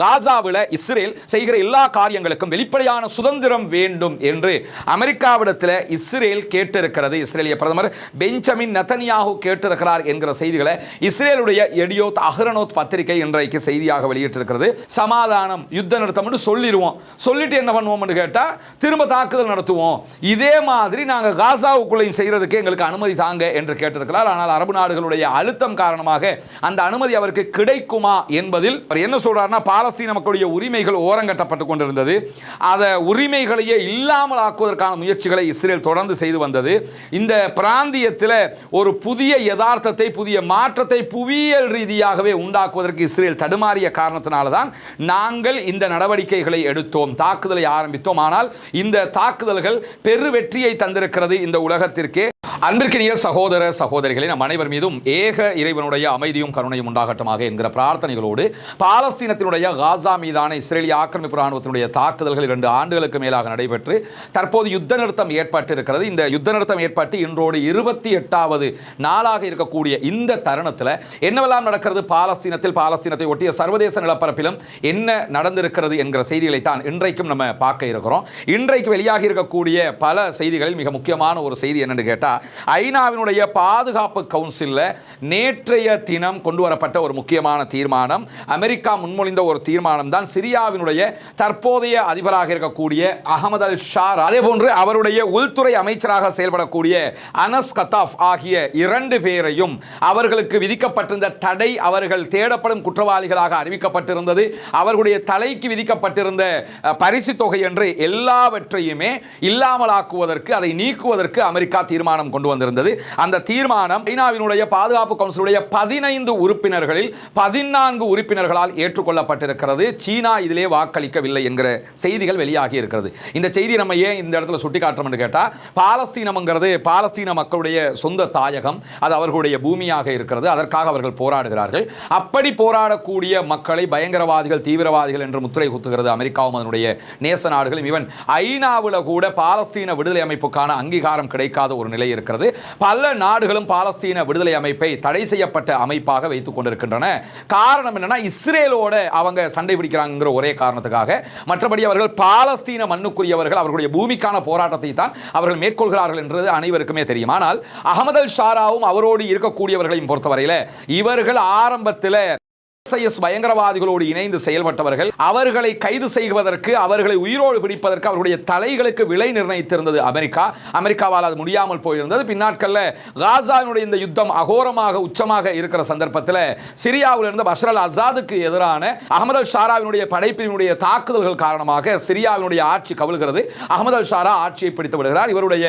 காசாவில் இஸ்ரேல் செய்கிற எல்லா காரியங்களுக்கும் வெளிப்படையான சுதந்திரம் வேண்டும் என்று அமெரிக்காவிடத்தில் இஸ்ரேல் கேட்டிருக்கிறது. இஸ்ரேலிய பிரதமர் பெஞ்சமின் நெதன்யாஹு கேட்டிருக்கிறார் என்கிற செய்திகளை இஸ்ரேலுடைய எடியோத் அஹ்ரோனோத் பத்திரிகை இன்றைக்கு செய்தியாக வெளியிட்டிருக்கிறது. சமாதானம், யுத்த நிறுத்தம் சொல்லிடுவோம், சொல்லிட்டு என்ன பண்ணுவோம் கேட்டா திரும்ப தாக்குதல் நடத்துவோம், இதே மாதிரி நாங்கள் காசாவுக்குள்ளேயும் செய்யறதுக்கு எங்களுக்கு அனுமதி தாங்க என்று கேட்டிருக்கிறார். ஆனால் அரபு நாடுகளுடைய அழுத்தம் காரணமாக அந்த அனுமதி அவருக்கு கிடைக்குமா என்பதில் என்ன சொல்றாருன்னா, பாலஸ்தீன மக்களுடைய உரிமைகள் ஓரங்கட்டப்பட்டுக் கொண்டிருந்தது, அதை உரிமைகளையே இல்லாமல் ஆக்குவதற்கான முயற்சிகளை இஸ்ரேல் தொடர்ந்து செய்து வந்தது. இந்த பிராந்தியத்தில் ஒரு புதிய யதார்த்தத்தை, புதிய மாற்றத்தை புவியியல் ரீதியாகவே உண்டாக்குவதற்கு இஸ்ரேல் தடுமாறிய காரணத்தினால்தான் நாங்கள் இந்த நடவடிக்கைகளை எடுத்தோம், தாக்குதலை ஆரம்பித்தோம். ஆனால் இந்த தாக்குதல்கள் பெரு வெற்றியை தந்திருக்கிறது இந்த உலகத்திற்கே. அன்பிற்கினிய சகோதர சகோதரிகளே, நம் அனைவர் மீதும் ஏக இறைவனுடைய அமைதியும் கருணையும் உண்டாகட்டமாக என்கிற பிரார்த்தனைகளோடு பாலஸ்தீனத்தினுடைய காசா மீதான இஸ்ரேலிய ஆக்கிரமிப்பு ராணுவத்தினுடைய தாக்குதல்கள் 2 ஆண்டுகளுக்கு மேலாக நடைபெற்று தற்போது யுத்த நிறுத்தம் ஏற்பட்டிருக்கிறது. இந்த யுத்த நிறுத்தம் ஏற்பட்டு இன்றோடு 28வது நாளாக இருக்கக்கூடிய இந்த தருணத்தில் என்னவெல்லாம் நடக்கிறது, பாலஸ்தீனத்தை ஒட்டிய சர்வதேச நிலப்பரப்பிலும் என்ன நடந்திருக்கிறது என்கிற செய்திகளை தான் இன்றைக்கும் நம்ம பார்க்க இருக்கிறோம். இன்றைக்கு வெளியாகி இருக்கக்கூடிய பல செய்திகளில் மிக முக்கியமான ஒரு செய்தி என்னன்னு கேட்டா, ஐநாவினுடைய பாதுகாப்பு கவுன்சிலில் நேற்றைய தினம் கொண்டு வரப்பட்ட ஒரு முக்கியமான தீர்மானம், அமெரிக்கா முன்மொழிந்த ஒரு தீர்மானம் தான் சிரியாவினுடைய தற்போதைய அதிபராக இருக்கக்கூடிய அகமது அல் ஷாரா, அதே போன்று அவருடைய உள்துறை அமைச்சராக செயல்படக்கூடிய அனஸ் கத்தாஃப் ஆகிய 2 பேரையும் அவர்களுக்கு விதிக்கப்பட்டிருந்த தடை, அவர்கள் தேடப்படும் குற்றவாளிகளாக அறிவிக்கப்பட்டிருந்தது, அவர்களுடைய தலைக்கு விதிக்கப்பட்டிருந்த பரிசு தொகை என்று எல்லாவற்றையுமே இல்லாமலாக்குவதற்கு, அதை நீக்குவதற்கு அமெரிக்கா தீர்மானம் கொண்டு வந்திருந்தது. அந்த தீர்மானம் ஐநாவினுடைய பாதுகாப்பு கவுன்சிலுடைய 15 உறுப்பினர்களில் 14 உறுப்பினர்களால் ஏற்றுக்கொள்ளப்பட்டிருக்கிறது. சீனா இதிலே வாக்களிக்கவில்லை என்கிற செய்திகள் வெளியாகி இருக்கிறது. இந்த செய்தி நம்ம ஏன் இந்த இடத்துல சுட்டிக்காட்டுறோம் கேட்டா, பாலஸ்தீனம்ங்கிறது பாலஸ்தீன மக்களுடைய சொந்த தாயகம், அது அவர்களுடைய பூமியாக இருக்கிறது, அதற்காக அவர்கள் போராடுகிறார்கள். அப்படி போராடக்கூடிய மக்களை பயங்கரவாதிகள், தீவிரவாதிகள் என்று முத்திரை குத்துகிறது அமெரிக்காவும் அதனுடைய நேச நாடுகளும். இவன் ஐநாவில் கூட பாலஸ்தீன விடுதலை அமைப்புக்கான அங்கீகாரம் கிடைக்காத ஒரு நிலை இருக்கிறது. பல நாடுகளும் பாலஸ்தீன விடுதலை அமைப்பை தடை செய்யப்பட்ட அமைப்பாக வைத்துக் கொண்டிருக்கின்றன. காரணம் என்னன்னா, இஸ்ரேலோட அவங்க சண்டை பிடிக்கிறாங்கிற ஒரே காரணத்துக்காக. மற்றபடி அவர்கள் பாலஸ்தீன மண்ணுக்குரியவர்கள், அவர்களுடைய பூமிக்கான போராட்டத்தை தான் அவர்கள் மேற்கொள்கிறார்கள் என்றது அனைவருக்குமே தெரியும். ஆனால் அகமது அல் ஷாராவும் அவரோடு இருக்கக்கூடியவர்களையும் பொறுத்தவரையில் இவர்கள் ஆரம்பத்தில் பயங்கரவாதிகளோடு இணைந்து செயல்பட்டவர்கள். அவர்களை கைது செய்வதற்கு, அவர்களை உயிரோடு பிடிப்பதற்கு அவர்களுடைய தலைகளுக்கு விலை நிர்ணயித்திருந்தது அமெரிக்காவால் அது முடியாமல் போயிருந்தது. பின்னாட்களில் காசாவினுடைய இந்த யுத்தம் அகோரமாக உச்சமாக இருக்கிற சந்தர்ப்பத்தில் சிரியாவில் இருந்த பஷர் அல் அசாதுக்கு எதிரான அகமது அல் ஷாராவினுடைய படைப்பினுடைய தாக்குதல்கள் காரணமாக சிரியாவினுடைய ஆட்சி கவிழ்கிறது. அகமது அல் ஷாரா ஆட்சியை பிடித்து விடுகிறார். இவருடைய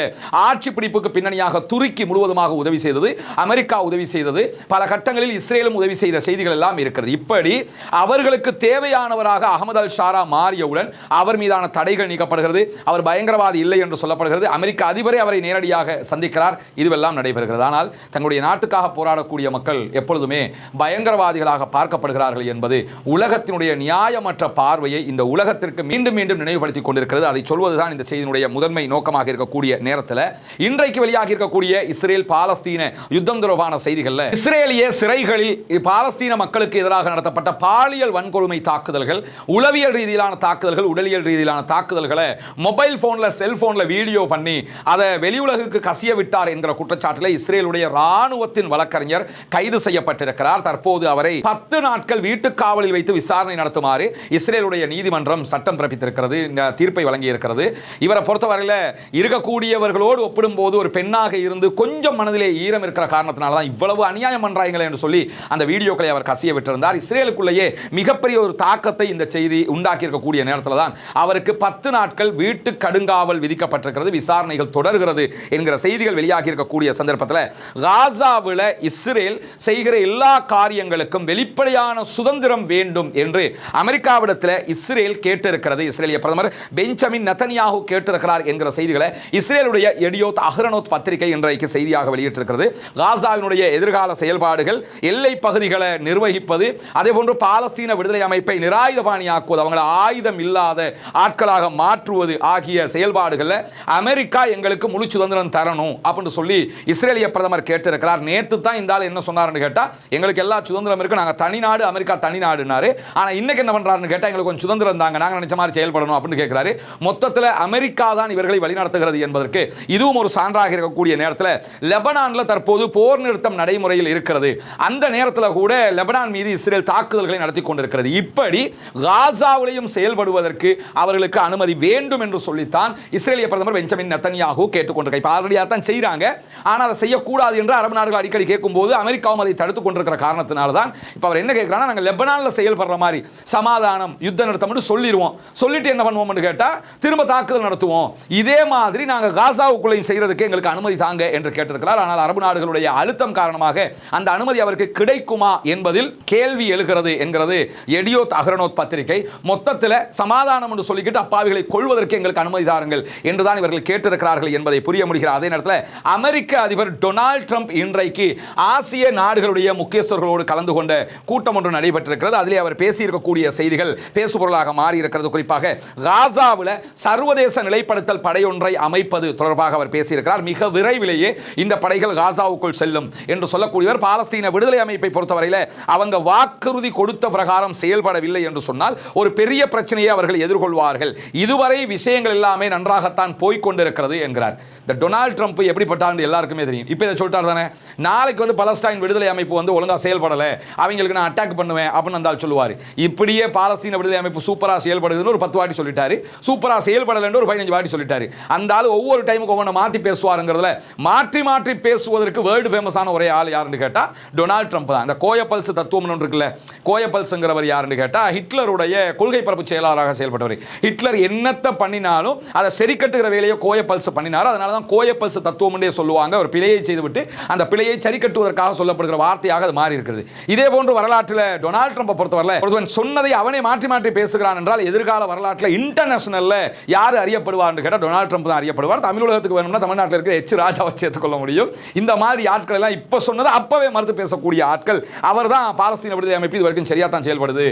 ஆட்சி பிடிப்புக்கு பின்னணியாக துருக்கி முழுவதுமாக உதவி செய்தது, அமெரிக்கா உதவி செய்தது, பல கட்டங்களில் இஸ்ரேலும் உதவி செய்த செய்திகள் எல்லாம் இருக்கிறது. இப்படி அவர்களுக்கு தேவையானவராக அகமது அல் ஷாரா மாறியவுடன் அவர் மீதான தடைகள் நீக்கப்படுகிறது. அவர் பயங்கரவாதி இல்லை என்று சொல்லப்படுகிறது. அமெரிக்க அதிபரை அவரை நேரடியாக சந்திக்கிறார். இதுவெல்லாம் நடைபெறுகிறது. ஆனால் தங்களுடைய நாட்டுக்காக போராடக்கூடிய மக்கள் எப்பொழுதுமே பயங்கரவாதிகளாக பார்க்கப்படுகிறார்கள் என்பது உலகத்தினுடைய நியாயமற்ற பார்வையை இந்த உலகத்திற்கு மீண்டும் மீண்டும் நினைவுபடுத்திக் கொண்டிருக்கிறது. அதை சொல்வதுதான் இந்த செய்தியினுடைய முதன்மை நோக்கமாக இருக்கக்கூடிய நேரத்தில் இன்றைக்கு வெளியாகி இருக்கக்கூடிய இஸ்ரேல் பாலஸ்தீன யுத்தம் தொடர்பான செய்திகளில் இஸ்ரேலிய சிறைகளில் பாலஸ்தீன மக்களுக்கு எதிராக நடத்தப்பட்ட பாலியல் வன்கொடுமை தாக்குதல்கள், உளவியல் ரீதியிலான தாக்குதல்கள், உடலியல் ரீதியிலான தாக்குதல்களை மொபைல் போன்ல, செல்போன்ல வீடியோ பண்ணி அதை வெளி உலகுக்கு கசிய விட்டார் என்கிற குற்றச்சாட்டில் இஸ்ரேலுடைய ராணுவத்தின் வழக்கறிஞர் கைது செய்யப்பட்டிருக்கிறார். தற்போது அவரை 10 நாட்கள் வீட்டு காவலில் வைத்து விசாரணை நடத்துமாறு இஸ்ரேலுடைய நீதிமன்றம் சட்டம் பிறப்பித்திருக்கிறது, தீர்ப்பை வழங்கி இருக்கிறது. இவரை பொறுத்தவரையில் இருக்கக்கூடியவர்களோடு ஒப்பிடும்போது ஒரு பெண்ணாக இருந்து கொஞ்சம் மனதிலே ஈரம் இருக்கிற காரணத்தினால தான் இவ்வளவு அநியாயம் பண்றாங்களே என்று சொல்லி அந்த வீடியோக்களை அவர் கசிய விட்டிருந்தார். இஸ்ரேலுக்குள்ளேயே மிகப்பெரிய ஒரு தாக்கத்தை இந்த செய்தி உண்டாக்கி இருக்கக்கூடிய நேரத்தில் தான் அவருக்கு 10 நாட்கள் வீட்டு கடுங்காவல் விதிக்கப்பட்டிருக்கிறது, விசாரணைகள் தொடர்கிறது என்கிற செய்திகள் வெளியாகி இருக்கக்கூடிய சந்தர்ப்பத்தில் காசாவில் இஸ்ரேல் செய்கிற எல்லா காரியங்களுக்கும் வெளிப்படையான சுதந்திரம் வேண்டும் என்று அமெரிக்காவிடத்தில் இஸ்ரேல் கேட்டிருக்கிறது. இஸ்ரேலிய பிரதமர் பெஞ்சமின் நெதன்யாஹு கேட்டிருக்கிறார் என்கிற செய்திகளை இஸ்ரேலுடைய எடியோத் அஹ்ரோனோத் பத்திரிகை இன்றைக்கு செய்தியாக வெளியிட்டிருக்கிறது. காசாவினுடைய எதிர்கால செயல்பாடுகள், எல்லை பகுதிகளை நிர்வகிப்பது, அதே போன்று பாலஸ்தீன விடுதலை அமைப்பை நிராயுதபாணியாக்குவது, அவங்களை ஆயுதம் இல்லாத ஆட்களாக மாற்றுவது ஆகிய செயல்பாடுகளில் அமெரிக்கா எங்களுக்கு முழு சுதந்திரம் தரணும் அப்படின்னு சொல்லி இஸ்ரேலிய பிரதமர் கேட்டிருக்கிறார். நேற்று தான் இந்த ஆள் என்ன சொன்னார்னு கேட்டா, எங்களுக்கு எல்லா சுதந்திரம் இருக்கு, நாங்கள் தனிநாடு, அமெரிக்கா தனிநாடுனாரு. ஆனால் இன்னைக்கு என்ன பண்றாருன்னு கேட்டா, எங்களுக்கு கொஞ்சம் சுதந்திரம் தாங்க, நாங்கள் நினைச்ச மாதிரி செயல்படணும் அப்படின்னு கேட்கிறாரு. மொத்தத்தில் அமெரிக்கா தான் இவர்களை வழிநடத்துகிறது என்பதற்கு இதுவும் ஒரு சான்றாக இருக்கக்கூடிய நேரத்தில் லெபனான்ல தற்போது போர் நிறுத்தம் நடைமுறையில் இருக்கிறது. அந்த நேரத்தில் கூட லெபனான் மீது இஸ்ரேல் தாக்குதல்களை நடத்தி கொண்டிருக்கிறது. இப்படி காசாவிலையும் செயல்படுவதற்கு அவர்களுக்கு அனுமதி வேண்டும் என்று சொல்லித்தான் இஸ்ரேலிய பிரதமர் பெஞ்சமின் நெத்தன்யாஹூ கேட்டுக்கொண்டிருக்கிறார். இப்போ ஆல்ரெடி அதான் செய்கிறாங்க, ஆனால் அதை செய்யக்கூடாது என்று அரபு நாடுகள் அடிக்கடி கேட்கும்போது அமெரிக்காவும் அதை தடுத்துக் கொண்டிருக்கிற காரணத்தினால தான் இப்போ அவர் என்ன கேட்கிறாங்க, நாங்கள் லெபனானில் செயல்படுற மாதிரி சமாதானம் யுத்த நிறுத்தம் சொல்லிடுவோம், சொல்லிட்டு என்ன பண்ணுவோம்னு கேட்டால் திரும்ப தாக்குதல் நடத்துவோம், இதே மாதிரி நாங்கள் காசாவுக்குள்ளேயும் செய்யறதுக்கு எங்களுக்கு அனுமதி தாங்க என்று கேட்டிருக்கிறார். ஆனால் அரபு நாடுகளுடைய அழுத்தம் காரணமாக அந்த அனுமதி அவருக்கு கிடைக்குமா என்பதில் கேள்வி எழுகிறது என்கிறது எடியோத் அஹ்ரோனோத் பத்திரிகை. மொத்தத்தில் சமாதானம் என்று சொல்லிக்கிட்டு அப்பாவிகளை கொள்வதற்கு எங்களுக்கு அனுமதி தாருங்கள் என்றுதான் இவர்கள் கேட்டிருக்கிறார்கள் என்பதை புரிய முடிகிறது. அதே நேரத்தில் அமெரிக்க அதிபர் டொனால்ட் ட்ரம்ப் இன்றைக்கு ஆசிய நாடுகளுடைய முக்கியஸ்தர்களோடு கலந்து கொண்ட கூட்டம் ஒன்று நடைபெற்றிருக்கிறது. அதிலே அவர் பேசியிருக்கக்கூடிய செய்திகள் பேசுபொருளாக மாறி இருக்கிறது. குறிப்பாக காசாவில் சர்வதேச நிலைப்படுத்தல் படையொன்றை அமைப்பது தொடர்பாக அவர் பேசியிருக்கிறார். மிக விரைவிலேயே இந்த படைகள் காசாவுக்குள் செல்லும் என்று சொல்லக்கூடியவர். பாலஸ்தீன விடுதலை அமைப்பை பொறுத்தவரையில் அவங்க வாக்குறுதி கொடுத்த பிரகாரம் செயல்படவில்லை என்று சொன்னால் ஒரு பெரிய பிரச்சனையை அவர்கள் எதிர்கொள்வார்கள். இதுவரை விஷயங்கள் எல்லாமே நன்றாகத்தான் போய்கொண்டிருக்கிறது என்கிறார். இந்த டொனால்ட் ட்ரம்ப் எப்படிப்பட்டான்னு எல்லாருக்குமே தெரியும். இப்போ இதை சொல்லிட்டார் தானே, நாளைக்கு வந்து பலஸ்தீன் விடுதலை அமைப்பு வந்து ஒழுங்காக செயல்படலை, அவங்களுக்கு நான் அட்டாக் பண்ணுவேன் அப்படின்னு வந்தால் சொல்லுவார். இப்படியே பாலஸ்தீன விடுதலை அமைப்பு சூப்பராக செயல்படுதுன்னு ஒரு 10 வாட்டி சொல்லிட்டாரு, சூப்பராக செயல்படலைன்னு ஒரு 15 வாட்டி சொல்லிட்டாரு. அந்த ஆள் ஒவ்வொரு டைமுக்கு ஒவ்வொன்று மாற்றி பேசுவாருங்கிறதுல மாற்றி மாற்றி பேசுவதற்கு வேர்ல்டு ஃபேமஸான ஒரே ஆள் யாருன்னு கேட்டால் டொனால்ட் ட்ரம்ப் தான். இந்த கோயப்பல்ஸ் தத்துவம் ஒன்று இருக்குல்ல, கோயப்பல்ஸ்ங்கிறவர் யாருன்னு கேட்டால் ஹிட்லருடைய கொள்கை பரப்பு செயலாளராக செயல்பட்டவர். ஹிட்லர் என்னத்தை பண்ணினாலும் அதை சரி கட்டுகிற வேலையை கோயப்பல்ஸ் பண்ணினார். அதனால தான் கோயப்பல்ஸ் தத்துவம் என்றே சொல்லுவாங்க. ஒரு பிழையை செய்துவிட்டு அந்த பிழையை சரி கட்டுவதற்காக சொல்லப்படுகிற வார்த்தையாக அது மாறி இருக்கிறது. இதே போன்று வரலாற்றில் டொனால்ட் ட்ரம்பை பொறுத்தவரை ஒருவன் சொன்னதை அவனே மாற்றி மாற்றி பேசுகிறான் என்றால் எதிர்கால வரலாற்றில் இன்டர்நேஷனல்ல யார் அறியப்படுவார் கேட்டால் டொனால்ட் ட்ரம்ப் தான் அறியப்படுவார். தமிழ் உலகத்துக்கு வேணும்னா தமிழ்நாட்டில் இருக்கிற எச் ராஜாவை சேர்த்துக்கொள்ள முடியும். இந்த மாதிரி ஆட்கள் எல்லாம் இப்போ சொன்னதை அப்பவே மறுத்து பேசக்கூடிய ஆட்கள். அவர் தான் பாலஸ்தீன விடுதலை அமைப்பு இது வரைக்கும் சரியா தான் செயல்படுது,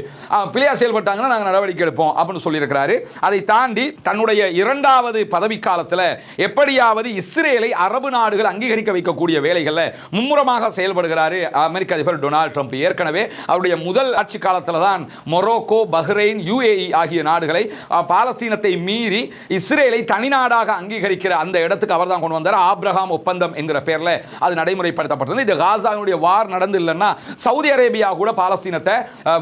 பிள்ளையா செயல்பட்டாங்கன்னா நாங்கள் நடவடிக்கை எடுப்போம் அப்படின்னு சொல்லியிருக்கிறாரு. அதை தாண்டி தன்னுடைய 2வது பதவி காலத்தில் எப்படியாவது இஸ்ரேலை அரபு நாடுகள் அங்கீகரிக்க வைக்கக்கூடிய வேலைகளில் மும்முரமாக செயல்படுகிறாரு அமெரிக்க அதிபர் டொனால்ட் ட்ரம்ப். ஏற்கனவே அவருடைய முதல் ஆட்சி காலத்தில் தான் மொரோக்கோ, பஹ்ரைன், UAE ஆகிய நாடுகளை பாலஸ்தீனத்தை மீறி இஸ்ரேலை தனிநாடாக அங்கீகரிக்கிற அந்த இடத்துக்கு அவர் தான் கொண்டு வந்தார். ஆப்ரஹாம் ஒப்பந்தம் என்கிற பெயரில் அது நடைமுறைப்படுத்தப்பட்டது. இது காசாவுடைய வார் நடந்து இல்லைன்னா சவுதி அரேபியா கூட பாலஸ்தீனத்தை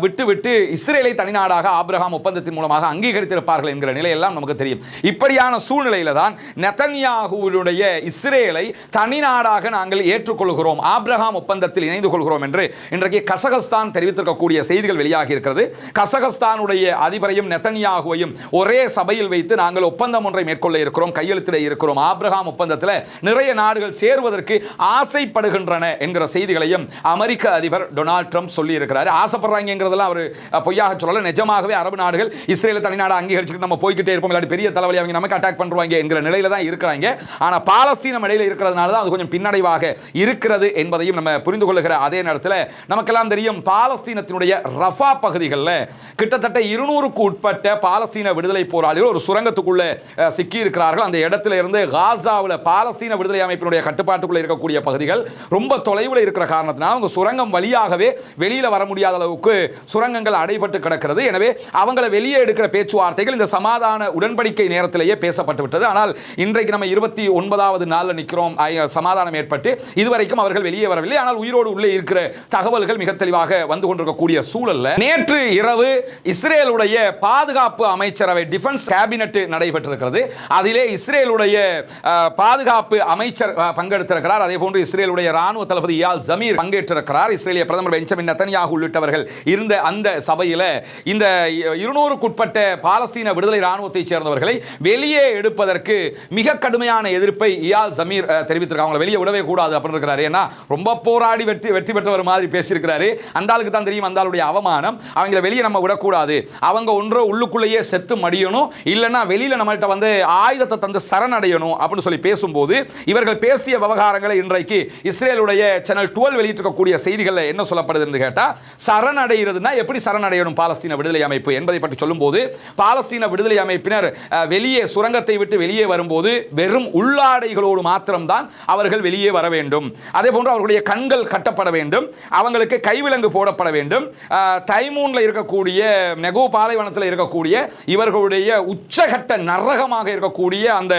விட்டு இஸ்ரேலை தனிநாடாக ஆப்ரஹாம் ஒப்பந்தத்தின் மூலமாக அங்கீகரித்திருப்பார்கள் என்கிற நிலையெல்லாம் நமக்கு தெரியும். இப்படியான சூழ்நிலையில தான் நெதன்யாஹூவுடைய இஸ்ரேலை தனிநாடாக நாங்கள் ஏற்றுக்கொள்கிறோம், ஆப்ரஹாம் ஒப்பந்தத்தில் இணைந்து கொள்கிறோம் என்று இன்றைக்கு கசகஸ்தான் தெரிவித்திருக்கக்கூடிய செய்திகள் வெளியாகி இருக்கிறது. கசகஸ்தானுடைய அதிபரையும் நெதன்யாஹூவையும் ஒரே சபையில் வைத்து நாங்கள் ஒப்பந்தம் ஒன்றை மேற்கொள்ள இருக்கிறோம், கையெழுத்திட இருக்கிறோம், ஆப்ரஹாம் ஒப்பந்தத்தில் நிறைய நாடுகள் சேருவதற்கு ஆசைப்படுகின்றன என்கிற செய்திகளையும் அமெரிக்க அதிபர் டொனால்ட் ட்ரம்ப் சொல்லி இருக்கிறார். ஆசைப்படுறாங்கிறதெல்லாம் அவர் பொய்யாக சொல்லல, நிஜமாகவே அரபு நாடுகள் இஸ்ரேலை தனிநாடு அங்கீகரிச்சுட்டு நம்ம போய்கிட்டே இருப்போம், இல்லாட்டி பெரிய தலைவலி அவங்க நமக்கு அட்டாக் பண்ணுவாங்க என்கிற நிலையில தான் இருக்கிறாங்க. ஆனால் பாலஸ்தீனம் இடையில இருக்கிறதுனால தான் அது கொஞ்சம் பின்னடைவாக இருக்கிறது என்பதையும் நம்ம புரிந்து கொள்ளுகிற அதே நேரத்தில் நமக்கெல்லாம் தெரியும், பாலஸ்தீனத்தினுடைய ரஃபா பகுதிகளில் கிட்டத்தட்ட 200க்கு உட்பட்ட பாலஸ்தீன விடுதலை போராளிகள் ஒரு சுரங்கத்துக்குள்ள சிக்கி இருக்கிறார்கள். அந்த இடத்துல இருந்து காசாவில் பாலஸ்தீன விடுதலை அமைப்பினுடைய கட்டுப்பாட்டுக்குள்ள இருக்கக்கூடிய பகுதிகள் ரொம்ப தொலைவில் இருக்கிற காரணத்தினால் அவங்க சுரங்கம் வழியாகவே வெளியில வர முடியாத அளவுக்கு சுரங்கங்கள் அடைபட்டு கிடக்கிறது. எனவே அவங்களை வெளியே எடுக்கிற பேச்சுவார்த்தைகள் இந்த சமாதான உடன்படிக்கை நேரத்திலேயே பேசப்பட்டு விட்டது. ஆனால் இன்றைக்கு நம்ம 29வது நாளில் நிற்கிறோம், சமாதானம் ஏற்பட்டு இதுவரைக்கும் அவர்கள் வெளியே வரவில்லை. ஆனால் உயிரோடு உள்ளே இருக்கிற தகவல்கள் மிக தெளிவாக வந்து கொண்டிருக்கக்கூடிய சூழல்ல நேற்று இரவு இஸ்ரேலுடைய பாதுகாப்பு அமைச்சரவை டிஃபென்ஸ் கேபினெட் நடைபெற்றிருக்கிறது. அதிலே இஸ்ரேலுடைய பாதுகாப்பு அமைச்சர் பங்கெடுத்திருக்கிறார். அதே போன்று இஸ்ரேலுடைய ராணுவ தளபதி இயால் ஜமீர் பங்கேற்றிருக்கிறார். இஸ்ரேலிய பிரதமர் பெஞ்சமின் நெதன்யாஹூ உள்ளிட்டவர்கள் இருந்த அந்த சபையில் இந்த 200க்கு உட்பட்ட பாலஸ்தீன விடுதலை ராணுவத்தை சேர்ந்தவர்களை வெளியே எடுப்பதற்கு மிக கடுமையான எதிர்ப்பை இயால் ஜமீர் தெரிவித்திருக்காங்க. அவங்களை வெளியே விடவே கூடாது அப்படின்னு இருக்கிறாரு. ஏன்னா ரொம்ப போராடி வெற்றி பெற்றவர் மாதிரி பேசியிருக்கிறாரு. அந்த ஆளுக்கு தான் தெரியும் அந்த ஆளுடைய அவமானம். அவங்களை வெளியே நம்ம விடக்கூடாது, அவங்க ஒன்றோ உள்ளுக்குள்ளேயே செத்து மடியணும், இல்லைன்னா வெளியில நம்மள்கிட்ட வந்து ஆயுதத்தை தந்து சரணடையணும் அப்படின்னு சொல்லி பேசும்போது இவர்கள் பேசிய விவகாரங்களை இன்றைக்கு இஸ்ரேலுடைய சேனல் 12 வெளியிட்டிருக்கக்கூடிய செய்திகளில் என்ன சொல்லப்படுது என்று கேட்டா, சரணடைகிறதுனா எப்படி சரணடையணும் பாலஸ்தீன விடுதலை அமைப்பு என்பதை பற்றி சொல்லும்போது, பாலஸ்தீன விடுதலை அமைப்பினர் வெளியே சுரங்கத்தை விட்டு வெளியே வரும்போது வெறும் உள்ளாடைகளோடு மாத்திரம்தான் அவர்கள் வெளியே வர வேண்டும். அதே போன்று அவர்களுடைய கண்கள் கட்டப்பட வேண்டும், அவங்களுக்கு கைவிலங்கு போடப்பட வேண்டும். தைமூன்ல இருக்கக்கூடிய நெகோ பாலைவனத்தில் இருக்கக்கூடிய இவர்களுடைய உச்சகட்ட நரகமாக இருக்கக்கூடிய அந்த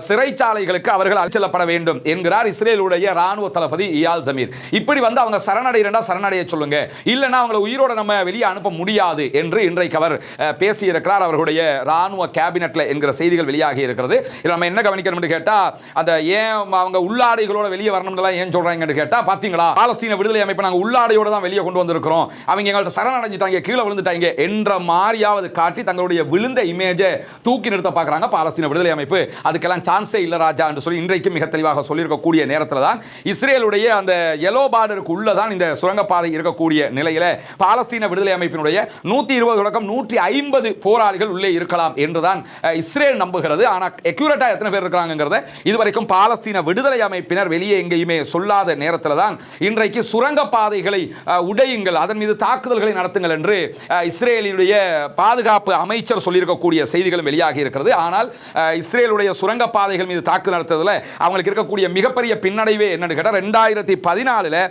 சிறைச்சாலைகளுக்கு அவர்கள் அழைச்செல்லப்பட வேண்டும் என்கிறார் இஸ்ரேலுடைய ராணுவ தளபதி இயால் ஜமீர். இப்படி வந்து அவங்க சரணடைகிறா சரணடைய சொல்லுங்க, இல்லைன்னா அவங்களை உயிரோட நம்ம வெளியே அனுப்ப முடியாது என்று இன்றைக்கு அவர் பேசியிருக்கிறார் அவர்களுடைய ராணுவ கேபினெட்ல என்கிற செய்திகள் வெளியாகி இருக்கிறது. இதில் நம்ம என்ன கவனிக்கணும் என்று கேட்டா, அந்த ஏன் அவங்க உள்ளாடைகளோட வெளியே வரணும்னு ஏன் சொல்றாங்கன்னு கேட்டா, பாத்தீங்களா பாலஸ்தீன விடுதலை அமைப்பு நாங்கள் உள்ளாடையோட தான் வெளியே கொண்டு வந்திருக்கிறோம், அவங்க எங்கள்கிட்ட சரணடைஞ்சிட்டாங்க, கீழே விழுந்துட்டாங்க என்ற மாதிரியாவது காட்டி தங்களுடைய விழுந்த இமேஜை தூக்கி நிறுத்த பார்க்குறாங்க பாலஸ்தீன விடுதலை அமைப்பு. அதுக்கெல்லாம் சான்ஸே இல்லை ராஜா என்று சொல்லி இன்றைக்கு மிக தெளிவாக சொல்லியிருக்கக்கூடிய நேரத்தில் தான் இஸ்ரேலுடைய அந்த எலோ பார்டருக்கு உள்ளதான் இந்த சுரங்கப்பாதை இருக்கக்கூடிய நிலையில் பாலஸ்தீன விடுதலை அமைப்பினுடைய 120 தொடக்கம் 150 போராளிகள் உள்ளே இருக்கலாம் என்றுதான் இஸ்ரேல் நம்புகிறது. ஆனால் எக்யூரேட்டா எத்தனை பேர் இருக்கிறாங்கிறத இதுவரைக்கும் பாலஸ்தீன விடுதலை அமைப்பினர் வெளியே எங்கேயுமே சொல்லாத நேரத்தில் தான் இன்றைக்கு சுரங்கப்பாதைகளை உடையுங்கள், அதன் மீது தாக்குதல்களை நடத்துங்கள் என்று இஸ்ரேலுடைய பாதுகாப்பு அமைச்சர் சொல்லியிருக்கக்கூடிய செய்திகளும் வெளியாகி இருக்கிறது. ஆனால் இஸ்ரேலுடைய சுரங்கப்பாதைகள் மீது தாக்குதல் நடத்துவதில் அவங்களுக்கு இருக்கக்கூடிய மிகப்பெரிய பின்னடைவே என்னன்னு கேட்டால், 2014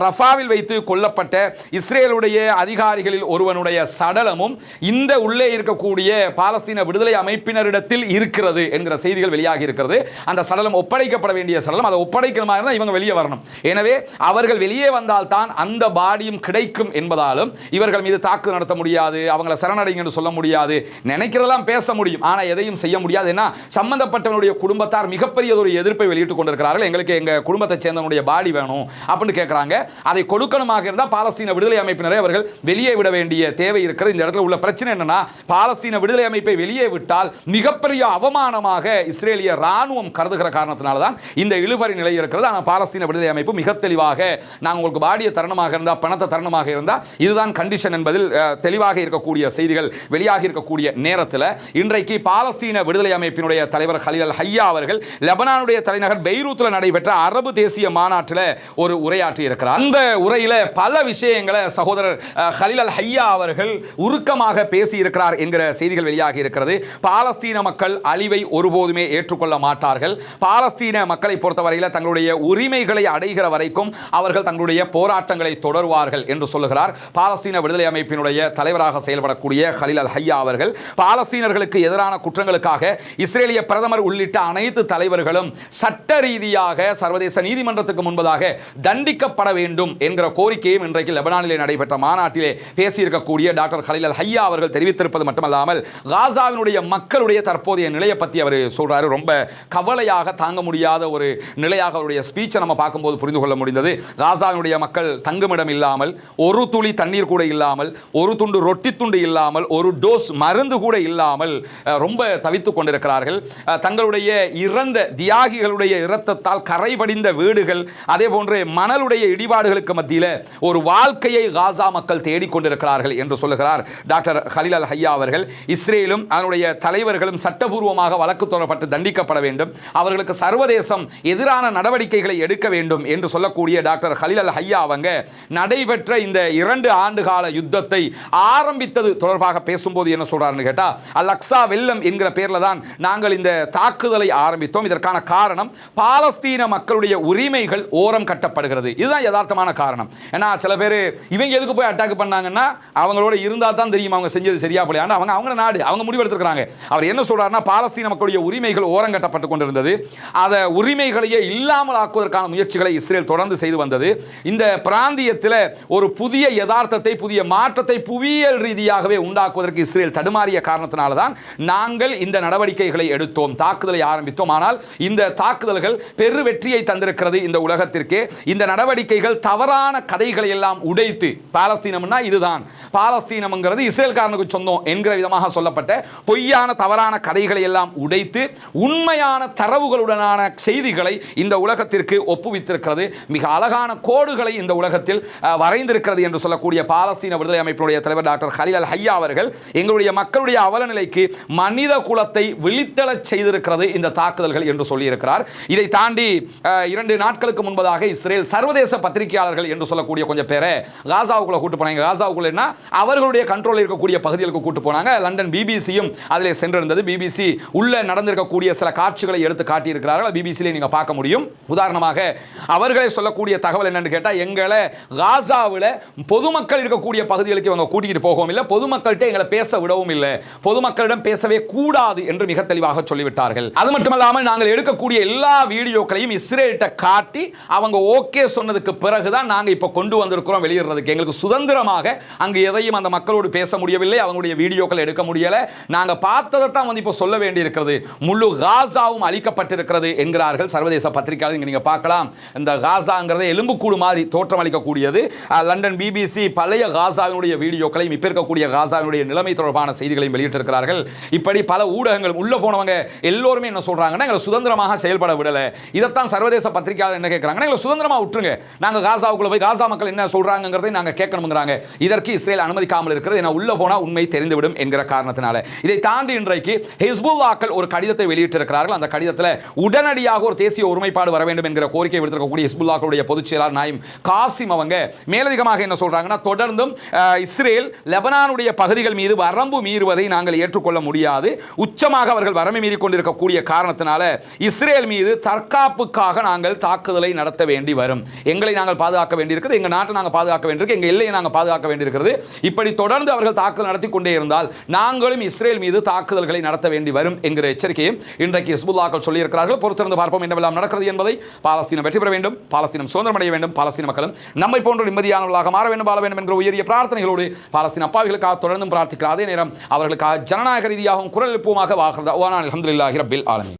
ரஃபாவில் வைத்து கொல்லப்பட்ட இஸ்ரேலுடைய அதிகாரிகளில் ஒருவனுடைய சடலமும் இந்த உள்ளே இருக்கக்கூடிய பாலஸ்தீன விடுதலை அமைப்பினரிடத்தில் இருக்கிறது என்கிற செய்திகள் வெளியாகி இருக்கிறது. அந்த சடலம் ஒப்படைக்கப்பட வேண்டிய சடலம், அதை ஒப்படைக்கணுமா இருந்தால் இவங்க வெளியே வரணும். எனவே அவர்கள் வெளியே வந்தால் தான் அந்த பாடியும் கிடைக்கும் என்பதாலும் இவர்கள் மீது தாக்குதல் நடத்த முடியாது, அவங்களை சரணடைங்க என்று சொல்ல முடியாது, நினைக்கிறதெல்லாம் பேச முடியும், ஆனால் எதையும் செய்ய முடியாது. ஏன்னா சம்பந்தப்பட்டவனுடைய குடும்பத்தார் மிகப்பெரிய ஒரு எதிர்ப்பை வெளியிட்டுக் கொண்டிருக்கிறார்கள். எங்களுக்கு எங்க குடும்பத்தை சேர்ந்தவனுடைய பாடி வேணும் அப்படின்னு கேட்கிறாங்க. அதை கொடுக்கணுமாக இருந்தால் பாலஸ்தீன விடுதலை அமைப்பினரை அவர்கள் வெளியே விட வேண்டிய தேவை இருக்கிறது. இந்த இடத்துல உள்ள பிரச்சனை என்னன்னா, பாலஸ்தீன விடுதலை அமைப்பை வெளியே விட்டால் மிகப்பெரிய அவமானமாக இஸ்ரேலிய ராணுவம் கருதுகிற காரணத்தினால தான் இந்த இழுபறி நிலை இருக்கிறது. ஆனால் பாலஸ்தீன விடுதலை அமைப்பு மிக தெளிவாக நாங்கள் உங்களுக்கு பாடிய தருணமாக இருந்தால், பணத்தை தருணமாக இருந்தால் இதுதான் கண்டிஷன் என்பதில் தெளிவாக இருக்கக்கூடிய செய்திகள் வெளியாகி இருக்கக்கூடிய நேரத்தில் இன்றைக்கு பாலஸ்தீன விடுதலை அமைப்பினுடைய தலைவர் ஹலீல் அல் ஹையா அவர்கள் லெபனானுடைய தலைநகர் பெய்ரூத்தில் நடைபெற்ற அரபு தேசிய மாநாட்டில் ஒரு உரையாற்றி இருக்கிறார். அந்த உரையில் பல விஷயங்களை சகோதரர் ஹலீல் அல் ஹையா அவர்கள் உருக்கமாக பேசி இருக்கிறார் என்கிற செய்திகள் வெளியாகி இருக்கிறது. பாலஸ்தீன மக்கள் அழிவை ஒருபோதுமே ஏற்றுக்கொள்ள மாட்டார்கள், பாலஸ்தீன மக்களை பொறுத்தவரையில் தங்களுடைய உரிமைகளை அடைகிற வரைக்கும் அவர்கள் தங்களுடைய போராட்டங்களை தொடருவார்கள் என்று சொல்லுகிறார் பாலஸ்தீன விடுதலை அமைப்பினுடைய தலைவராக செயல்படக்கூடிய ஹலீல் அல் ஹையா அவர்கள். பாலஸ்தீனர்களுக்கு எதிரான குற்றங்களுக்காக இஸ்ரேலிய பிரதமர் உள்ளிட்ட அனைத்து தலைவர்களும் சட்ட ரீதியாக சர்வதேச நீதிமன்றத்துக்கு முன்பதாக தண்டிக்கப்பட வேண்டும் என்கிற கோரிக்கையும் இன்றைக்கு லெபனானிலே நடைபெற்ற மாநாட்டிலே பேசியிருக்கக்கூடிய டாக்டர் ஹலீல் அல் ஹையா அவர்கள் தெரிவித்திருப்பது மட்டுமல்லாமல், காசாவினுடைய மக்களுடைய தற்போதைய நிலையை பற்றி அவர் சொல்றாரு. ரொம்ப கவலையாக தாங்க முடியாத ஒரு நிலையாக அவருடைய ஸ்பீச்சை நம்ம பார்க்கும்போது புரிந்து கொள்ள முடிந்தது. காசாவினுடைய மக்கள் தங்குமிடம் இல்லாமல், ஒரு துளி தண்ணீர் கூட இல்லாமல், ஒரு துண்டு ரொட்டி துண்டு இல்லாமல், ஒரு டோஸ் மருந்து கூட இல்லாமல் ரொம்ப தவித்துக் கொண்டிருக்கிறார்கள். தங்களுடைய இறந்த தியாகிகளுடைய இரத்தத்தால் கரைபடிந்த வீடுகள், அதே போன்று மணலுடைய இடிபாடுகளுக்கு மத்தியில் ஒரு வாழ்க்கையை காசா மக்கள் தேடிக்கொண்டிருக்கிறார்கள் என்று சொல்லுகிறார் டாக்டர் ஹலீல் அல் ஹையா அவர்கள். இஸ்ரேலும் அதனுடைய தலைவர்களும் சட்டபூர்வமாக வழக்கு தொடரப்பட்டு தண்டிக்கப்பட வேண்டும், அவர்களுக்கு சர்வதேசம் எதிரான நடவடிக்கைகளை எடுக்க வேண்டும் என்று சொல்லக்கூடிய டாக்டர் ஹலீல் அல் ஹையா அவங்க நடைபெற்ற இந்த 2 ஆண்டு கால யுத்தத்தை ஆரம்பித்தது தொடர்பாக பேசும்போது என்ன சொல்றாருன்னு கேட்டா, அல் அக்ஸா வெள்ளம் என்கிற பேர்ல தான் நாங்கள் இந்த தாக்குதலை ஆரம்பித்தோம். இதற்கான காரணம் பாலஸ்தீன மக்களுடைய உரிமைகள் ஓரம் கட்டப்படுகிறது. இதுதான் யதார்த்தமான காரணம். ஏன்னா சில பேர் இவங்க எதுக்கு போய் அட்டாக் பண்ணாங்கன்னா அவங்களோட இருந்தா தான் தெரியும் அவங்க செஞ்சது சரியா போல. ஆனா அவங்க நாடு அவங்க முடிவெடுத்திருக்காங்க. அவர் என்ன சொல்றாருன்னா, பாலஸ்தீன மக்களுடைய உரிமைகள் ஓரம் கட்டப்பட்டு கொண்டிருந்தது, அதை உரிமைகளையே இல்லாமல் ஆக்குவதற்கான முயற்சிகளை இஸ்ரேல் தொடர்ந்து செய்து வந்தது. இந்த பிராந்தியத்தில் ஒரு புதிய யதார்த்தத்தை, புதிய மாற்றத்தை புவியியல் ரீதியாகவே உண்டாக்குவதற்கு இஸ்ரேல் தடுமாறிய காரணத்தினால தான் நாங்கள் இந்த நடவடிக்கைகளை எடுத்தோம், தாக்குதலை ஆரம்பித்தோம். ஆனால் இந்த தாக்குதல்கள் பெரு வெற்றியை தந்திருக்கிறது இந்த உலகத்திற்கு. இந்த நடவடிக்கைகள் தவறான கதைகளை எல்லாம் உடைத்து, பாலஸ்தீனம்னா இதுதான், பாலஸ்தீனம்ங்கிறது இஸ்ரேல்காரனுக்கு சொந்தம் என்கிற விதமாக சொல்லப்பட்ட பொய்யான தவறான கதைகளை எல்லாம் உடைத்து உண்மையான தரவுகளுடனான செய்திகளை இந்த உலகத்திற்கு ஒப்புவித்திருக்கிறது. மிக அழகான கோடுகளை இந்த உலகத்தில் வரைந்திருக்கிறது என்று சொல்லக்கூடிய பாலஸ்தீன விடுதலை அமைப்பினுடைய தலைவர் டாக்டர் ஹலீல் அல் ஹையா அவர்கள் எங்களுடைய மக்களுடைய அவல நிலைக்கு மனித குலத்தை விழித்தெழச் செய்திருக்கிறது இந்த தாக்குதல்கள் என்று சொல்லியிருக்கிறார். இதை தாண்டி 2 நாட்களுக்கு முன்பதாக இஸ்ரேல் சர்வதேச பத்திரிகையாளர்கள் என்று சொல்லக்கூடிய கொஞ்சம் பேரை காசாவுக்குள்ள கூட்டு போனாங்க. காசாவுக்குள்ளா அவர்களுடைய கண்ட்ரோலில் இருக்கக்கூடிய பகுதிகளுக்கு கூட்டு போனாங்க. லண்டன் பிபிசியும் அதிலே சென்றிருந்தது. பிபிசி உள்ள நடந்திருக்கக்கூடிய சில காட்சிகளை எடுத்து காட்டியிருக்கிறார்கள். பிபிசியிலே நீங்க பார்க்க முடியும். உதாரணமாக அவர்களே சொல்லக்கூடிய தகவல் என்னன்னு கேட்டா, எங்களை காசாவில் பொதுமக்கள் இருக்கக்கூடிய பகுதிகளுக்கு இவங்க கூட்டிகிட்டு போகவும் இல்லை, பொதுமக்கள்கிட்ட எங்களை பேச விடவும் இல்லை, பொதுமக்களிடம் பேசவே கூடாது என்று மிக தெளிவாக சொல்லிவிட்டார்கள். அது மட்டுமல்லாமல் நாங்கள் எடுக்கக்கூடிய எல்லா வீடியோக்களையும் இஸ்ரேல்கிட்ட காட்டி அவங்க ஓகே சொன்னதுக்கு பிறகுதான் நாங்கள் இப்போ கொண்டு வந்திருக்கிறோம் வெளியிடுறதுக்கு. எங்களுக்கு சுதந்திரமாக அங்கு எதையும் அந்த மக்களோடு பேச முடியவில்லை, அவங்களுடைய வீடியோக்கள் எடுக்க முடியலை, நாங்கள் பார்த்ததை தான் வந்து இப்போ சொல்ல வேண்டியிருக்கிறது, முழு காசாவும் அளிக்கப்பட்டிருக்கிறது என்கிறார்கள் சர்வதேச பத்திரிகையாளர். நீங்க பார்க்கலாம், இந்த காசாங்கிறத எலும்புக்கூடு மாதிரி தோற்றம் அளிக்கக்கூடியது. லண்டன் பிபிசி பழைய காசாவினுடைய வீடியோக்களையும் இப்ப இருக்கக்கூடிய காசாவினுடைய நிலைமை தொடர்பான செய்திகளையும் வெளியிட்டிருக்கிறார்கள். இப்படி பல ஊடகங்கள் உள்ள போனவங்க எல்லோருமே என்ன சொல்றாங்கன்னா, எங்களை சுதந்திரமாக செயல்பட விடல. இதைத்தான் சர்வதேச பத்திரிகையாளர் என்ன கேட்கிறாங்க, எங்களை சுதந்திரமா விட்டுருங்க, நாங்க காசாவுக்குள்ள போய் காசா மக்கள் என்ன சொல்றாங்கிறதை நாங்க கேட்கணும்ங்கறாங்க. இதற்கு இஸ்ரேல் அனுமதிக்காமல் இருக்கிறது. ஏன்னா உள்ள போனா உண்மை தெரிந்துவிடும் என்கிற காரணத்தினால. இதை தாண்டி இன்றைக்கு ஹிஸ்புல்லாக்கள் ஒரு கடிதத்தை வெளியிட்டிருக்கிறார்கள். அந்த கடிதத்தில் உடனடியாக ஒரு தேசிய ஒருமைப்பாடு வர வேண்டும் என்கிற கோரிக்கை விடுத்திருக்கக்கூடிய ஹிஸ்புல்லாக்களுடைய பொதுச் செயலாளர் நாயிம் காசிம் அவங்க மேலதிகமாக என்ன சொல்றாங்கன்னா, தொடர்ந்தும் இஸ்ரேல் லெபனானுடைய பகுதிகள் மீது வரம்பு மீறுவதை நாங்கள் ஏற்றுக்கொள்ள முடியாது. உச்சமாக அவர்கள் வரம்பு மீறி கொண்டிருக்கக்கூடிய காரணத்தினால இஸ்ரேல் மீது தற்காப்புக்காக நாங்கள் தாக்குதலை நடத்த வேண்டி வரும். எங்களை நாங்கள் பாதுகாக்க வேண்டியிருக்கிறது, எங்கள் நாட்டை நாங்கள் பாதுகாக்க வேண்டியிருக்கு, எங்கள் எல்லையை நாங்கள் பாதுகாக்க வேண்டியிருக்கிறது. இப்படி தொடர்ந்து அவர்கள் தாக்குதல் நடத்தி கொண்டே இருந்தால் நாங்களும் இஸ்ரேல் மீது தாக்குதல்களை நடத்த வேண்டி வரும் என்கிற எச்சரிக்கையும் இன்றைக்கு ஹிஸ்புல்லாக்கள் சொல்லியிருக்கிறார்கள். பொறுத்திருந்து பார்ப்போம் என்னவெல்லாம் நடக்கிறது என்பதை. பாலஸ்தீனம் வெற்றி பெற வேண்டும், பாலஸ்தீனம் சுதந்திரம் அடைய வேண்டும், பாலஸ்தீன மக்களும் நம்மை போன்ற நிம்மதியானவர்களாக மாற வேண்டும், வாழ வேண்டும் என்கிற உயரிய பிரார்த்தனைகளோடு பாலஸ்தீன அப்பாவிகளுக்காக தொடர்ந்தும் பிரார்த்திக்கிற அதே நேரம் அவர்களுக்காக ஜனநாயக ரீதியாகவும் குரல் எழுப்புவமாக வாகிறது. அல்ஹம்துலில்லாஹி ரப்பில் ஆலமீன்.